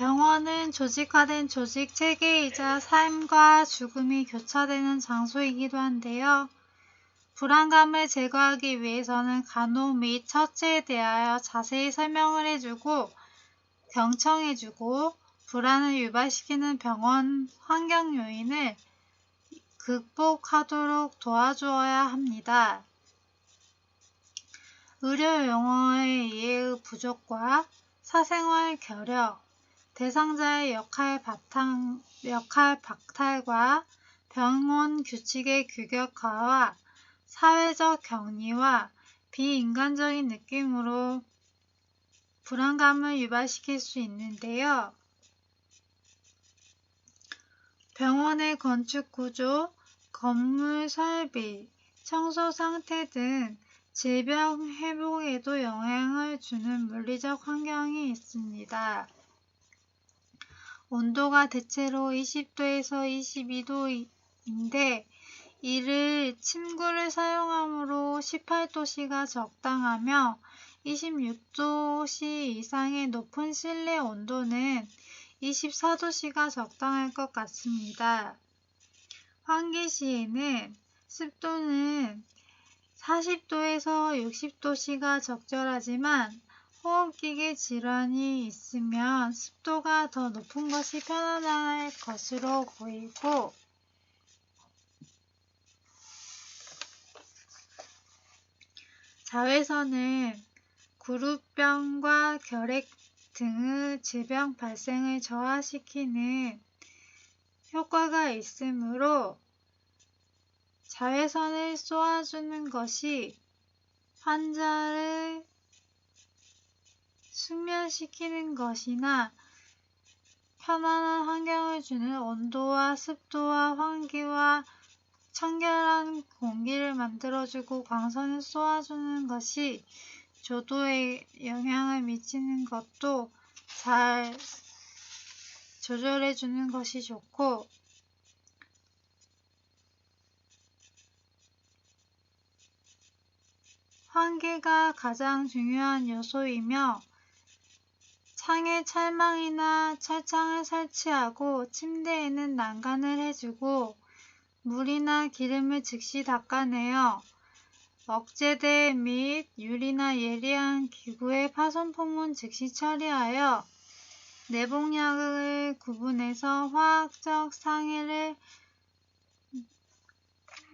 병원은 조직화된 조직 체계이자 삶과 죽음이 교차되는 장소이기도 한데요. 불안감을 제거하기 위해서는 간호 및 처치에 대하여 자세히 설명을 해주고 경청해주고 불안을 유발시키는 병원 환경 요인을 극복하도록 도와주어야 합니다. 의료 용어의 이해의 부족과 사생활 결여, 대상자의 역할 박탈과 병원 규칙의 규격화와 사회적 격리와 비인간적인 느낌으로 불안감을 유발시킬 수 있는데요. 병원의 건축 구조, 건물 설비, 청소 상태 등 질병 회복에도 영향을 주는 물리적 환경이 있습니다. 온도가 대체로 20도에서 22도인데 이를 침구를 사용함으로 18도씨가 적당하며 26도씨 이상의 높은 실내 온도는 24도씨가 적당할 것 같습니다. 환기 시에는 습도는 40도에서 60도씨가 적절하지만 호흡기계 질환이 있으면 습도가 더 높은 것이 편안할 것으로 보이고 자외선은 구루병과 결핵 등의 질병 발생을 저하시키는 효과가 있으므로 자외선을 쏘아주는 것이 환자를 숙면시키는 것이나 편안한 환경을 주는 온도와 습도와 환기와 청결한 공기를 만들어주고 광선을 쏘아주는 것이 조도에 영향을 미치는 것도 잘 조절해주는 것이 좋고 환기가 가장 중요한 요소이며 창에 철망이나 철창을 설치하고 침대에는 난간을 해주고 물이나 기름을 즉시 닦아내어 억제대 및 유리나 예리한 기구의 파손품은 즉시 처리하여 내복약을 구분해서 화학적 상해를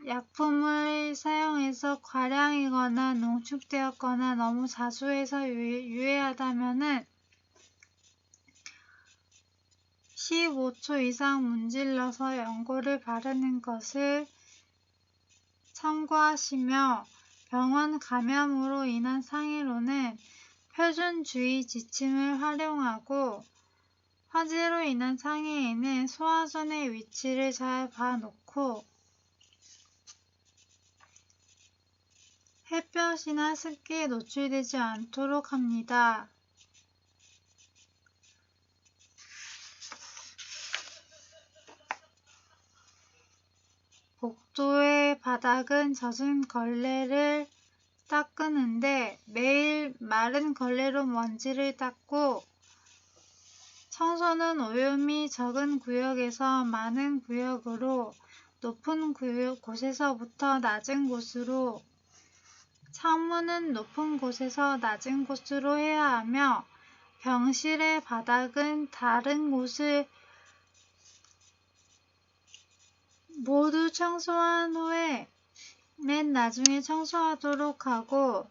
약품을 사용해서 과량이거나 농축되었거나 너무 자주 해서 유해하다면 15초 이상 문질러서 연고를 바르는 것을 참고하시며 병원 감염으로 인한 상해로는 표준 주의 지침을 활용하고 화재로 인한 상해에는 소화전의 위치를 잘 봐놓고 햇볕이나 습기에 노출되지 않도록 합니다. 복도의 바닥은 젖은 걸레를 닦는데 매일 마른 걸레로 먼지를 닦고 청소는 오염이 적은 구역에서 많은 구역으로 높은 곳에서부터 낮은 곳으로 창문은 높은 곳에서 낮은 곳으로 해야 하며 병실의 바닥은 다른 곳을 모두 청소한 후에 맨 나중에 청소하도록 하고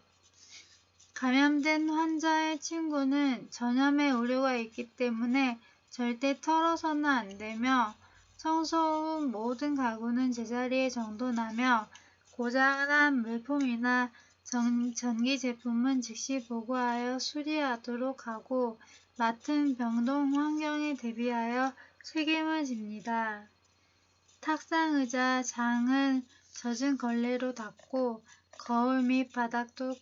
감염된 환자의 침구는 전염의 우려가 있기 때문에 절대 털어서는 안 되며 청소 후 모든 가구는 제자리에 정돈하며 고장난 물품이나 전기 제품은 즉시 보고하여 수리하도록 하고 맡은 병동 환경에 대비하여 책임을 집니다. 탁상 의자, 장은 젖은 걸레로 닦고 거울 및 바닥도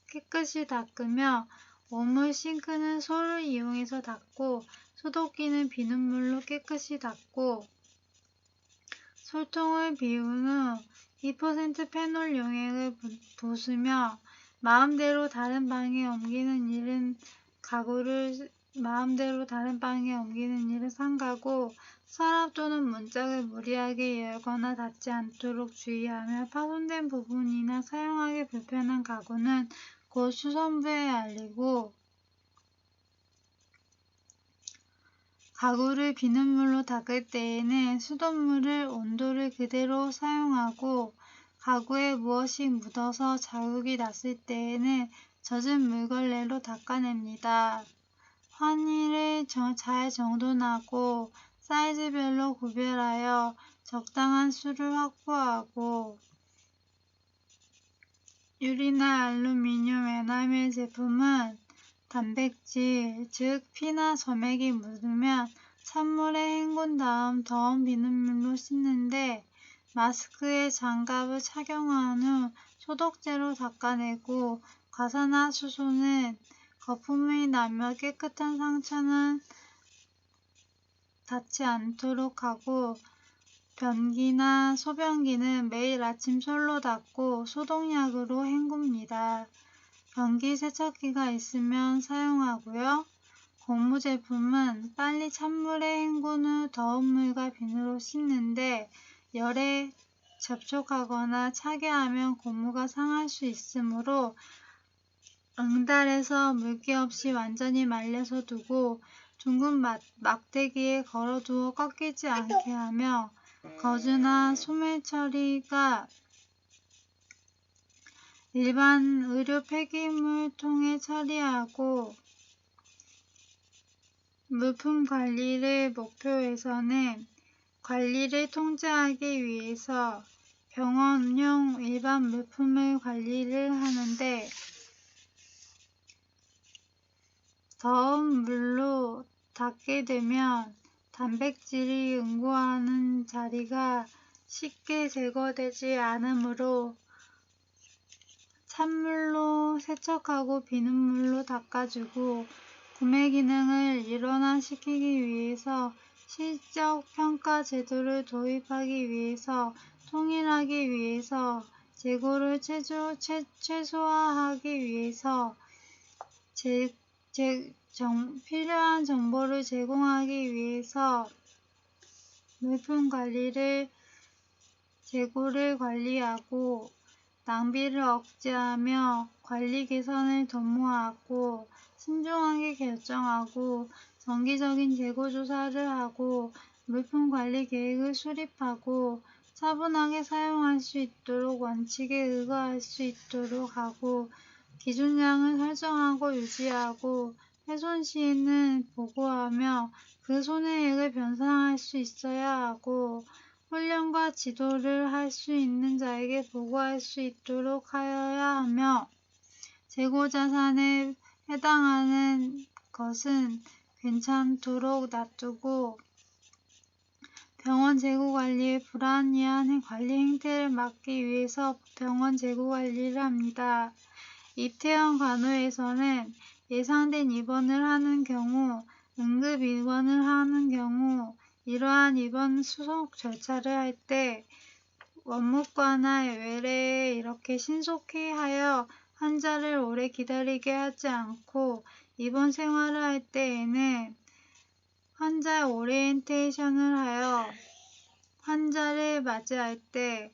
깨끗이 닦으며 오물 싱크는 소를 이용해서 닦고 소독기는 비눗물로 깨끗이 닦고 솔통을 비운 후 2% 페놀 용액을 부수며 마음대로 다른 방에 옮기는 일은 가구를 마음대로 다른 방에 옮기는 일을 삼가고 서랍 또는 문짝을 무리하게 열거나 닫지 않도록 주의하며 파손된 부분이나 사용하기 불편한 가구는 곧 수선부에 알리고 가구를 비눗물로 닦을 때에는 수돗물을 온도를 그대로 사용하고 가구에 무엇이 묻어서 자국이 났을 때에는 젖은 물걸레로 닦아냅니다. 환기를 잘 정돈하고 사이즈별로 구별하여 적당한 수를 확보하고 유리나 알루미늄 에나멜 제품은 단백질, 즉 피나 점액이 묻으면 찬물에 헹군 다음 더운 비눗물로 씻는데 마스크에 장갑을 착용한 후 소독제로 닦아내고 과산화수소는 거품이 나며 깨끗한 상처는 닿지 않도록 하고 변기나 소변기는 매일 아침 솔로 닦고 소독약으로 헹굽니다. 변기 세척기가 있으면 사용하고요. 고무 제품은 빨리 찬물에 헹군 후 더운 물과 비누로 씻는데 열에 접촉하거나 차게 하면 고무가 상할 수 있으므로 응달해서 물기 없이 완전히 말려서 두고 둥근 막대기에 걸어두어 꺾이지 않게 하며 거즈나 소매 처리가 일반 의료 폐기물 통에 처리하고 물품 관리를 목표에서는 관리를 통제하기 위해서 병원용 일반 물품을 관리를 하는데 더운 물로 닦게 되면 단백질이 응고하는 자리가 쉽게 제거되지 않으므로 찬물로 세척하고 비눗물로 닦아주고 구매 기능을 일원화시키기 위해서 실적 평가 제도를 도입하기 위해서 통일하기 위해서 재고를 최소화하기 위해서 필요한 정보를 제공하기 위해서 물품 관리를 재고를 관리하고 낭비를 억제하며 관리 개선을 도모하고 신중하게 결정하고 정기적인 재고 조사를 하고 물품 관리 계획을 수립하고 차분하게 사용할 수 있도록 원칙에 의거할 수 있도록 하고 기준량을 설정하고 유지하고 훼손 시에는 보고하며 그 손해액을 변상할 수 있어야 하고 훈련과 지도를 할 수 있는 자에게 보고할 수 있도록 하여야 하며 재고 자산에 해당하는 것은 괜찮도록 놔두고 병원 재고 관리의 불합리한 관리 행태를 막기 위해서 병원 재고 관리를 합니다. 입퇴원 간호에서는 예상된 입원을 하는 경우, 응급 입원을 하는 경우 이러한 입원 수속 절차를 할 때 원무과나 외래에 이렇게 신속히 하여 환자를 오래 기다리게 하지 않고 입원 생활을 할 때에는 환자 오리엔테이션을 하여 환자를 맞이할 때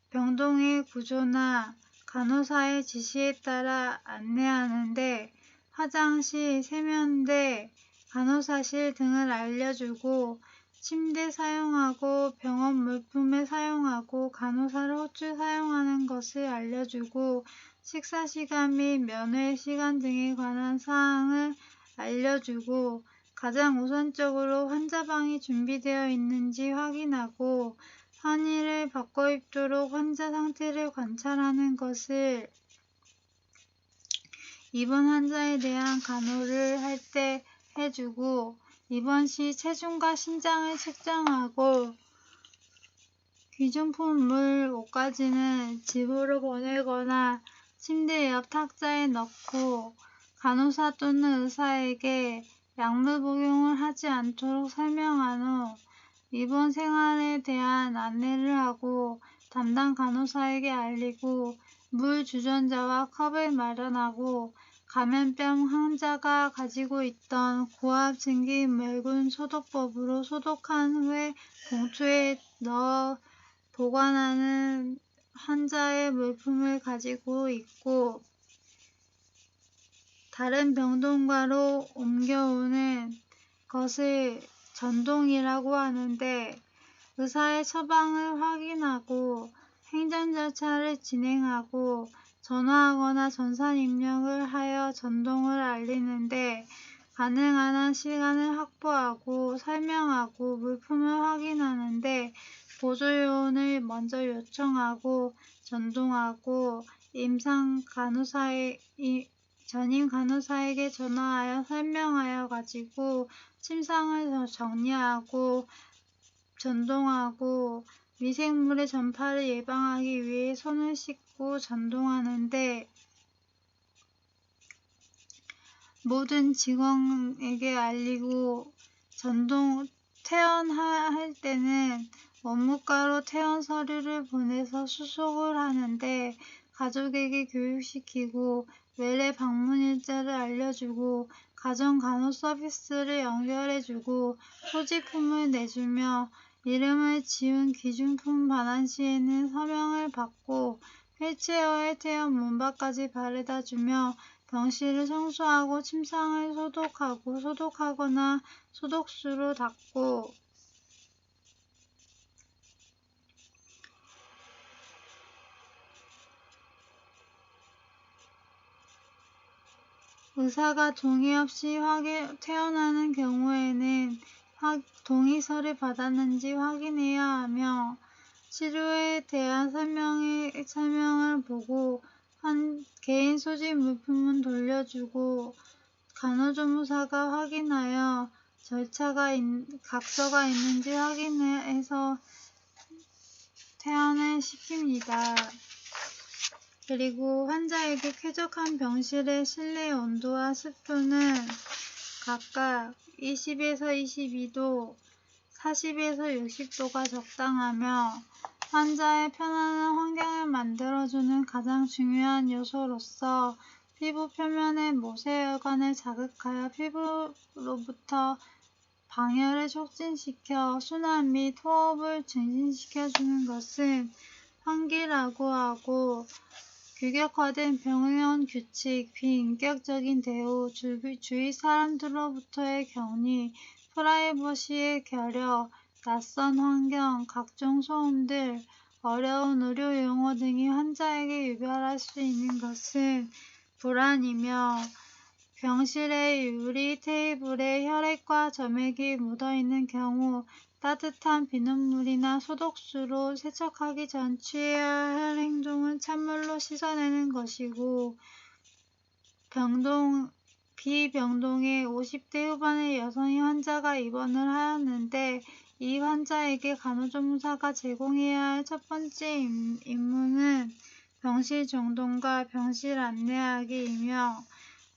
병동의 구조나 간호사의 지시에 따라 안내하는데 화장실, 세면대, 간호사실 등을 알려주고 침대 사용하고 병원 물품을 사용하고 간호사를 호출 사용하는 것을 알려주고 식사 시간 및 면회 시간 등에 관한 사항을 알려주고 가장 우선적으로 환자방이 준비되어 있는지 확인하고 환의를 바꿔 입도록 환자 상태를 관찰하는 것을 입원 환자에 대한 간호를 할 때 해주고 입원 시 체중과 신장을 측정하고 귀중품 물, 옷까지는 집으로 보내거나 침대 옆 탁자에 넣고 간호사 또는 의사에게 약물 복용을 하지 않도록 설명한 후 입원 생활에 대한 안내를 하고 담당 간호사에게 알리고 물 주전자와 컵을 마련하고 감염병 환자가 가지고 있던 고압 증기멸균 소독법으로 소독한 후에 봉투에 넣어 보관하는 환자의 물품을 가지고 있고 다른 병동과로 옮겨오는 것을 전동이라고 하는데 의사의 처방을 확인하고 행정 절차를 진행하고 전화하거나 전산 입력을 하여 전동을 알리는데 가능한 한 시간을 확보하고 설명하고 물품을 확인하는데 보조요원을 먼저 요청하고 전동하고 전임 간호사에게 전화하여 설명하여 가지고 침상을 정리하고 전동하고 미생물의 전파를 예방하기 위해 손을 씻고 전동하는데 모든 직원에게 알리고 퇴원할 때는 원무과로 퇴원 서류를 보내서 수속을 하는데 가족에게 교육시키고 외래 방문 일자를 알려주고 가정 간호 서비스를 연결해주고 소지품을 내주며 이름을 지운 기준품 반환 시에는 서명을 받고 휠체어에 태워 문밖까지 바래다 주며 병실을 청소하고 침상을 소독하거나 소독수로 닦고 의사가 동의 없이 퇴원하는 경우에는 동의서를 받았는지 확인해야 하며 치료에 대한 설명을 보고 개인 소지 물품은 돌려주고 간호조무사가 확인하여 각서가 있는지 확인해서 퇴원을 시킵니다. 그리고 환자에게 쾌적한 병실의 실내 온도와 습도는 각각 20에서 22도, 40에서 60도가 적당하며 환자의 편안한 환경을 만들어주는 가장 중요한 요소로서 피부 표면의 모세혈관을 자극하여 피부로부터 방열을 촉진시켜 순환 및 호흡을 증진시켜주는 것은 환기라고 하고 규격화된 병원 규칙, 비인격적인 대우, 주위 사람들로부터의 격리, 프라이버시의 결여, 낯선 환경, 각종 소음들, 어려운 의료 용어 등이 환자에게 유발할 수 있는 것은 불안이며 병실의 유리 테이블에 혈액과 점액이 묻어있는 경우 따뜻한 비눗물이나 소독수로 세척하기 전 취해야 할 행동은 찬물로 씻어내는 것이고 비병동에 50대 후반의 여성의 환자가 입원을 하였는데 이 환자에게 간호조무사가 제공해야 할 첫 번째 임무는 병실 정돈과 병실 안내하기이며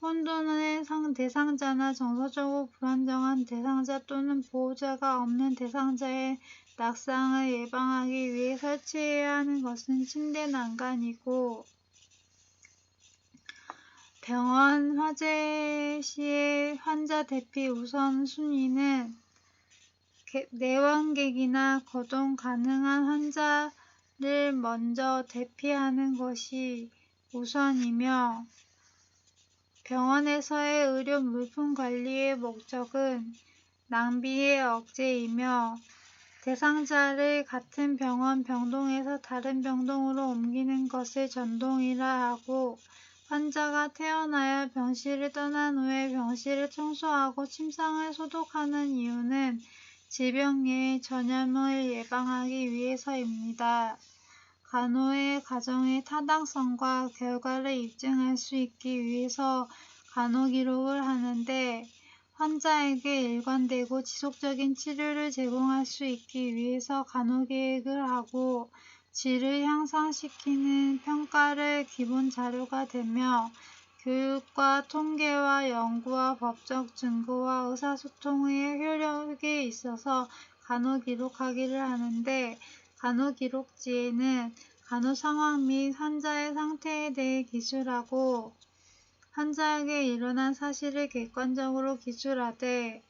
혼돈의 대상자나 정서적으로 불안정한 대상자 또는 보호자가 없는 대상자의 낙상을 예방하기 위해 설치해야 하는 것은 침대 난간이고 병원 화재 시의 환자 대피 우선 순위는 내원객이나 거동 가능한 환자를 먼저 대피하는 것이 우선이며 병원에서의 의료 물품 관리의 목적은 낭비의 억제이며 대상자를 같은 병동에서 다른 병동으로 옮기는 것을 전동이라 하고 환자가 퇴원하여 병실을 떠난 후에 병실을 청소하고 침상을 소독하는 이유는 질병의 전염을 예방하기 위해서입니다. 간호의 가정의 타당성과 결과를 입증할 수 있기 위해서 간호기록을 하는데 환자에게 일관되고 지속적인 치료를 제공할 수 있기 위해서 간호계획을 하고 질을 향상시키는 평가를 기본 자료가 되며 교육과 통계와 연구와 법적 증거와 의사소통의 효력에 있어서 간호기록하기를 하는데 간호기록지에는 간호 상황 및 환자의 상태에 대해 기술하고 환자에게 일어난 사실을 객관적으로 기술하되,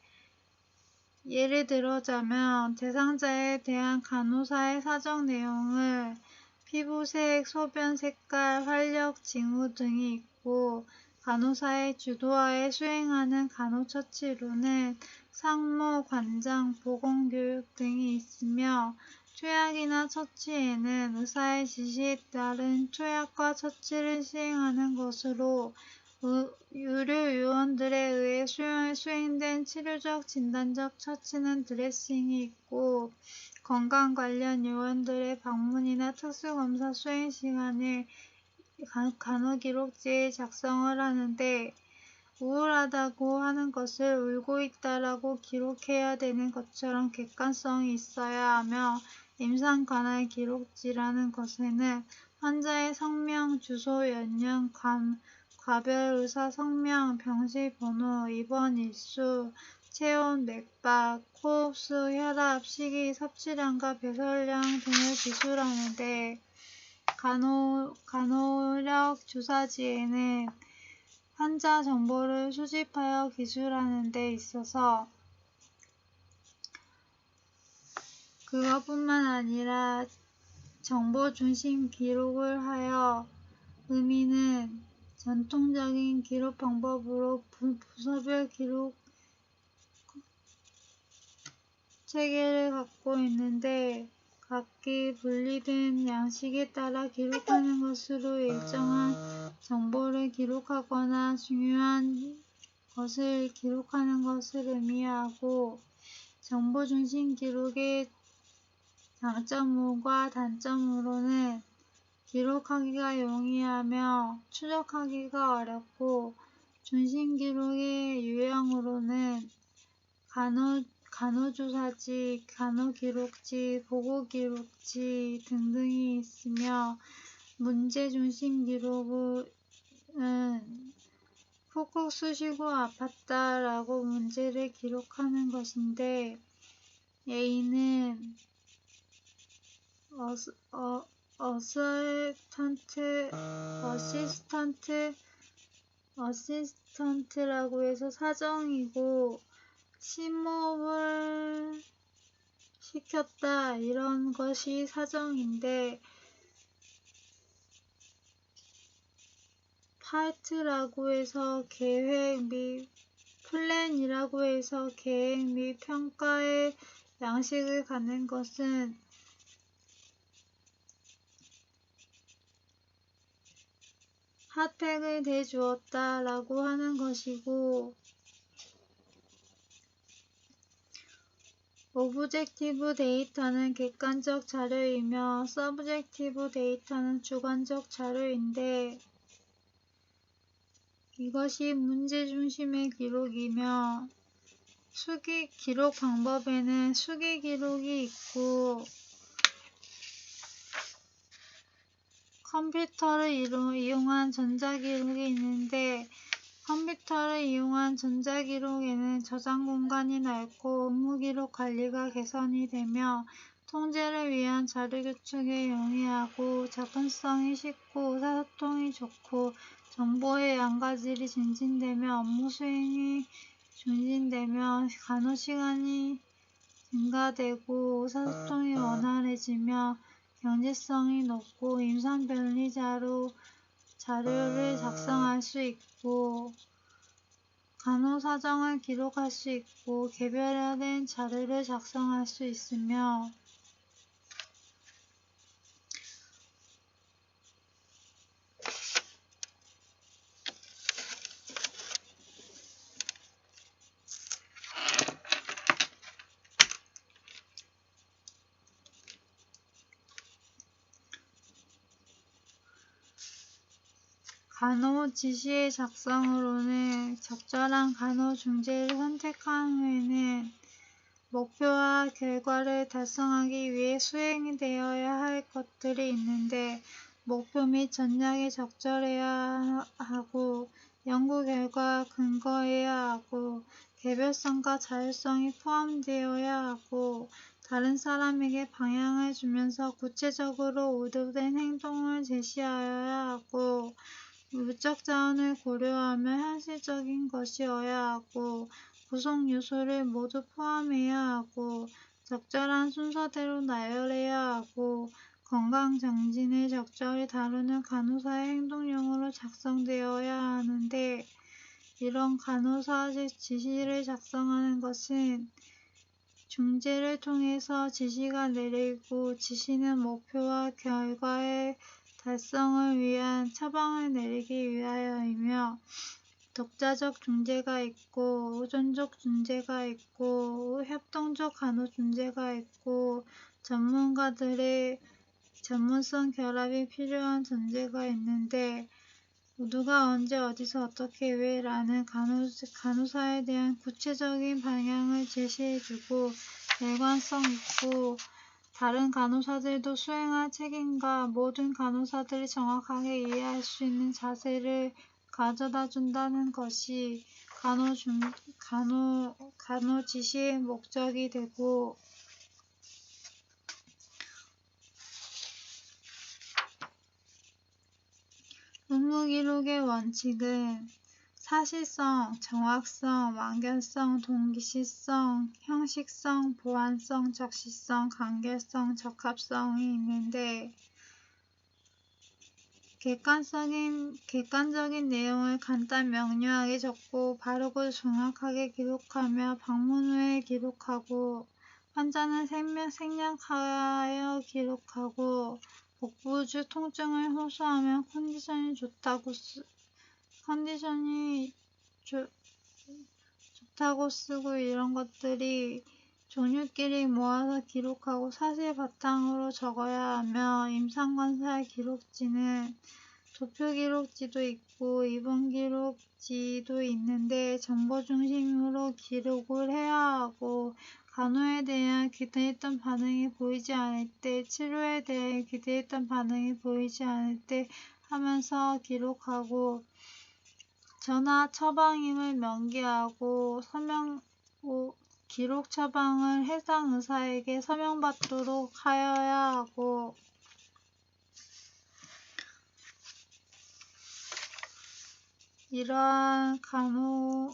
예를 들어자면 대상자에 대한 간호사의 사정 내용을 피부색, 소변 색깔, 활력, 징후 등이 있고, 간호사의 주도하에 수행하는 간호처치로는 상무, 관장, 보건교육 등이 있으며, 투약이나 처치에는 의사의 지시에 따른 투약과 처치를 시행하는 것으로, 의료요원들에 의해 수행된 치료적, 진단적 처치는 드레싱이 있고, 건강 관련 요원들의 방문이나 특수검사 수행 시간에 간호기록지에 작성을 하는데, 우울하다고 하는 것을 울고 있다라고 기록해야 되는 것처럼 객관성이 있어야 하며, 임상관할 기록지라는 것에는 환자의 성명, 주소, 연령, 과별 의사 성명, 병실 번호, 입원 일수, 체온, 맥박, 호흡수, 혈압, 식이, 섭취량과 배설량 등을 기술하는데, 간호력 주사지에는 환자 정보를 수집하여 기술하는 데 있어서 그것뿐만 아니라 정보 중심 기록을 하여 의미는 전통적인 기록 방법으로 부서별 기록 체계를 갖고 있는데, 각기 분리된 양식에 따라 기록하는 것으로 일정한 정보를 기록하거나 중요한 것을 기록하는 것을 의미하고, 정보 중심 기록의 장점과 단점으로는 기록하기가 용이하며 추적하기가 어렵고, 중심 기록의 유형으로는 간호조사지, 간호기록지, 보고기록지 등등이 있으며, 문제 중심 기록은 푹푹 쑤시고 아팠다 라고 문제를 기록하는 것인데, A는 어시스턴트라고 해서 사정이고, 심호흡을 시켰다 이런 것이 사정인데, 파트라고 해서 계획 및 플랜이라고 해서 계획 및 평가의 양식을 갖는 것은 핫팩을 대주었다 라고 하는 것이고, 오브젝티브 데이터는 객관적 자료이며 서브젝티브 데이터는 주관적 자료인데, 이것이 문제 중심의 기록이며, 기록 방법에는 수기 기록이 있고, 컴퓨터를 이용한 전자기록이 있는데, 컴퓨터를 이용한 전자기록에는 저장 공간이 넓고 업무기록 관리가 개선이 되며, 통제를 위한 자료 구축에 용이하고 접근성이 쉽고 의사소통이 좋고, 정보의 양과 질이 증진되며 업무 수행이 증진되며 간호시간이 증가되고 의사소통이 원활해지며 경제성이 높고 임상변리자료 자료를 작성할 수 있고, 간호사정을 기록할 수 있고, 개별화된 자료를 작성할 수 있으며, 간호 지시의 작성으로는 적절한 간호 중재를 선택한 후에는 목표와 결과를 달성하기 위해 수행이 되어야 할 것들이 있는데, 목표 및 전략이 적절해야 하고, 연구 결과와 근거해야 하고, 개별성과 자율성이 포함되어야 하고, 다른 사람에게 방향을 주면서 구체적으로 의도된 행동을 제시하여야 하고, 물적 자원을 고려하며 실질적인 것이어야 하고 구성 요소를 모두 포함해야 하고 적절한 순서대로 나열해야 하고 건강 정진을 적절히 다루는 간호사의 행동령으로 작성되어야 하는데 이런 간호사 지시를 작성하는 것은 중재를 통해서 지시가 내리고 지시는 목표와 결과의 달성을 위한 처방을 내리기 위하여이며 독자적 중재가 있고 의존적 중재가 있고 협동적 간호 중재가 있고 전문가들의 전문성 결합이 필요한 전제가 있는데 누가 언제 어디서 어떻게 왜 라는 간호사에 대한 구체적인 방향을 제시해주고 일관성 있고 다른 간호사들도 수행할 책임과 모든 간호사들이 정확하게 이해할 수 있는 자세를 가져다 준다는 것이 간호 지시의 목적이 되고 의무기록의 원칙은 사실성, 정확성, 완결성, 동기시성, 형식성, 보완성, 적시성, 간결성, 적합성이 있는데 객관적인 내용을 간단 명료하게 적고 바르고 정확하게 기록하며 방문 후에 기록하고 환자는 생략하여 기록하고 복부주 통증을 호소하며 컨디션이 좋다고 쓰고 이런 것들이 종류끼리 모아서 기록하고 사실 바탕으로 적어야 하며 임상관찰 기록지는 도표 기록지도 있고 입원 기록지도 있는데 정보 중심으로 기록을 해야 하고 간호에 대한 기대했던 반응이 보이지 않을 때 치료에 대해 기대했던 반응이 보이지 않을 때 하면서 기록하고 전화 처방임을 명기하고 기록 처방을 해당 의사에게 서명받도록 하여야 하고 이러한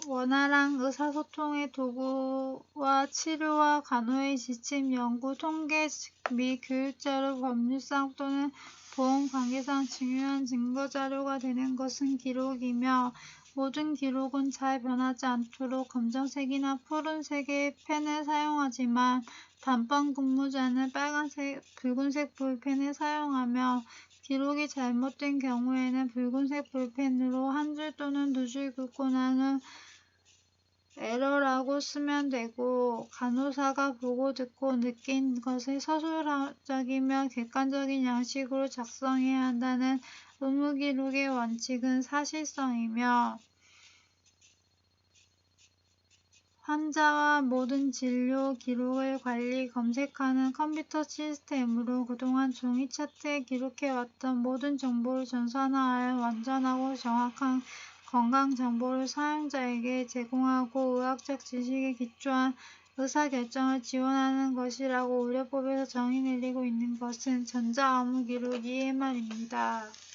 원활한 의사소통의 도구와 치료와 간호의 지침, 연구, 통계 및 교육자료, 법률상 또는 보험관계상 중요한 증거자료가 되는 것은 기록이며 모든 기록은 잘 변하지 않도록 검정색이나 푸른색의 펜을 사용하지만 단번 근무자는 붉은색 볼펜을 사용하며 기록이 잘못된 경우에는 붉은색 볼펜으로 한 줄 또는 두 줄 긋고 나눈 에러라고 쓰면 되고 간호사가 보고 듣고 느낀 것을 서술적이며 객관적인 양식으로 작성해야 한다는 의무기록의 원칙은 사실성이며 환자와 모든 진료 기록을 검색하는 컴퓨터 시스템으로 그동안 종이 차트에 기록해왔던 모든 정보를 전산화하여 완전하고 정확한 건강 정보를 사용자에게 제공하고 의학적 지식에 기초한 의사결정을 지원하는 것이라고 의료법에서 정의 내리고 있는 것은 전자의무기록이에만입니다.